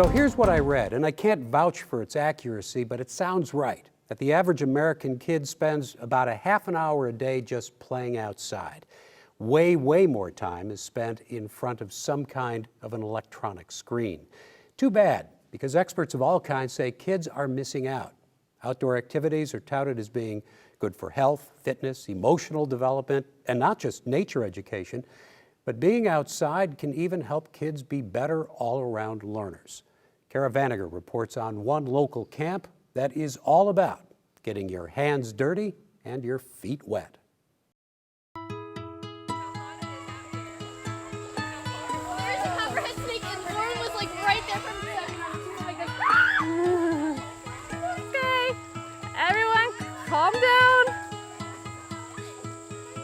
So here's what I read, and I can't vouch for its accuracy, but it sounds right, that the average American kid spends about a half an hour a day just playing outside. Way, way more time is spent in front of some kind of an electronic screen. Too bad, because experts of all kinds say kids are missing out. Outdoor activities are touted as being good for health, fitness, emotional development, and not just nature education, but being outside can even help kids be better all-around learners. Kara Vanager reports on one local camp that is all about getting your hands dirty and your feet wet. There's a copperhead snake and Lauren was like right there from the Okay, everyone calm down.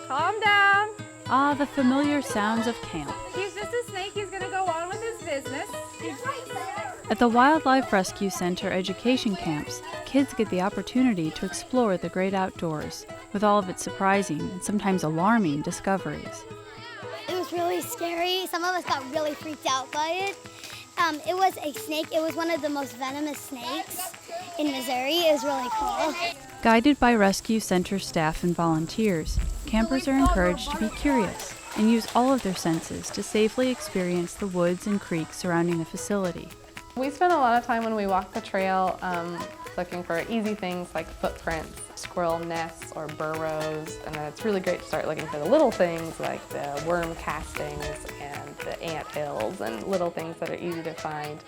Calm down. Ah, the familiar sounds of camp. He's just a snake. He's going to go on with his business. At the Wildlife Rescue Center education camps, kids get the opportunity to explore the great outdoors with all of its surprising and sometimes alarming discoveries. It was really scary. Some of us got really freaked out by it. It was a snake. It was one of the most venomous snakes in Missouri. It was really cool. Guided by Rescue Center staff and volunteers, campers are encouraged to be curious and use all of their senses to safely experience the woods and creeks surrounding the facility. We spend a lot of time when we walk the trail looking for easy things like footprints, squirrel nests or burrows, and then it's really great to start looking for the little things like the worm castings and the ant hills and little things that are easy to find.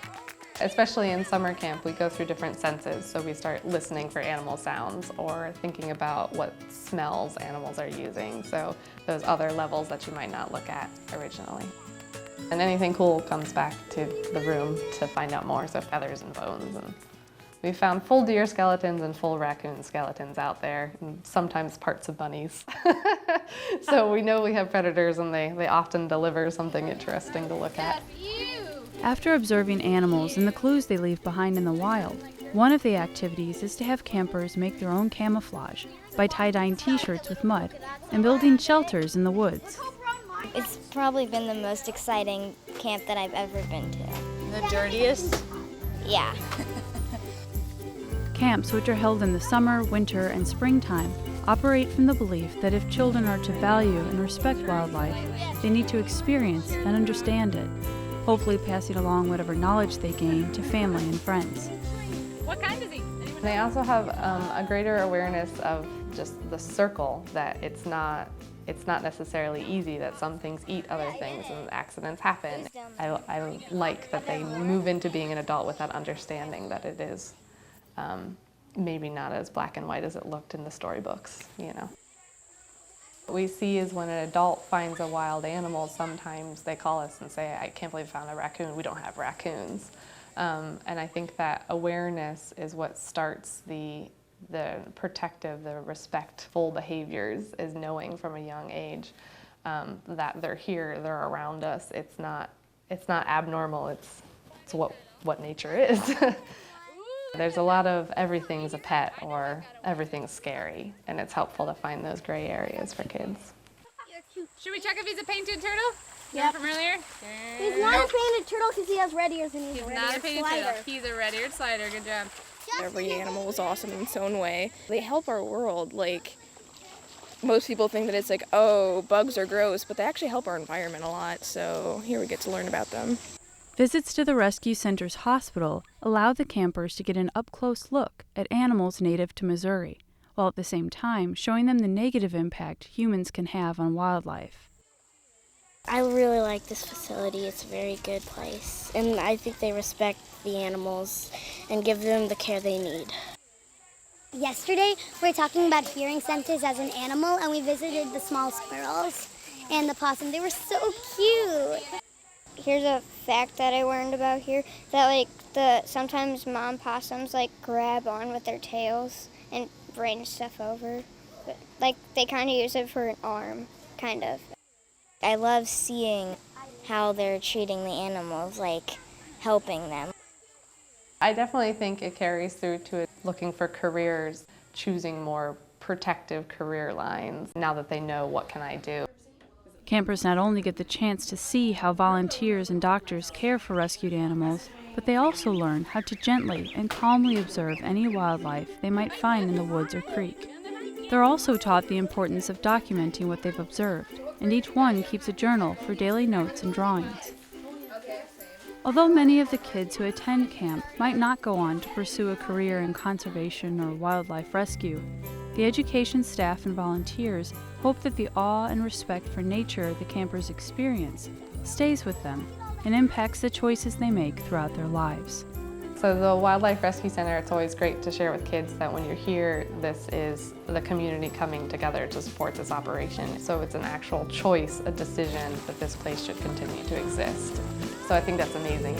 Especially in summer camp, we go through different senses, so we start listening for animal sounds or thinking about what smells animals are using, so those other levels that you might not look at originally. And anything cool comes back to the room to find out more, so feathers and bones. And we found full deer skeletons and full raccoon skeletons out there, and sometimes parts of bunnies. So we know we have predators, and they often deliver something interesting to look at. After observing animals and the clues they leave behind in the wild, one of the activities is to have campers make their own camouflage by tie-dyeing t-shirts with mud and building shelters in the woods. It's probably been the most exciting camp that I've ever been to. The dirtiest? Yeah. Camps, which are held in the summer, winter, and springtime, operate from the belief that if children are to value and respect wildlife, they need to experience and understand it, hopefully passing along whatever knowledge they gain to family and friends. What kind is he? They also have a greater awareness of just the circle, that it's not necessarily easy, that some things eat other things and accidents happen. I like that they move into being an adult with that understanding that it is maybe not as black and white as it looked in the storybooks, you know. What we see is when an adult finds a wild animal, sometimes they call us and say, I can't believe I found a raccoon, we don't have raccoons. And I think that awareness is what starts the protective, the respectful behaviors, is knowing from a young age that they're here, they're around us. It's not abnormal, it's what nature is. There's a lot of everything's a pet or everything's scary, and it's helpful to find those gray areas for kids. Should we check if he's a painted turtle? Yeah. From earlier? He's not a painted turtle because he has red ears and he's a He's red-eared not a painted slider. turtle. He's a red-eared slider. Good job. Every animal is awesome in its own way. They help our world. Like, most people think that it's like, oh, bugs are gross, but they actually help our environment a lot, so here we get to learn about them. Visits to the Rescue Center's hospital allow the campers to get an up-close look at animals native to Missouri, while at the same time showing them the negative impact humans can have on wildlife. I really like this facility. It's a very good place. And I think they respect the animals and give them the care they need. Yesterday, we were talking about hearing senses as an animal, and we visited the small squirrels and the possum. They were so cute. Here's a fact that I learned about here, that sometimes mom possums grab on with their tails and bring stuff over. But, they kind of use it for an arm, kind of. I love seeing how they're treating the animals, helping them. I definitely think it carries through to it, looking for careers, choosing more protective career lines now that they know what can I do. Campers not only get the chance to see how volunteers and doctors care for rescued animals, but they also learn how to gently and calmly observe any wildlife they might find in the woods or creek. They're also taught the importance of documenting what they've observed, and each one keeps a journal for daily notes and drawings. Although many of the kids who attend camp might not go on to pursue a career in conservation or wildlife rescue, the education staff and volunteers hope that the awe and respect for nature the campers experience stays with them and impacts the choices they make throughout their lives. So the Wildlife Rescue Center, it's always great to share with kids that when you're here, this is the community coming together to support this operation. So it's an actual choice, a decision that this place should continue to exist. So I think that's amazing.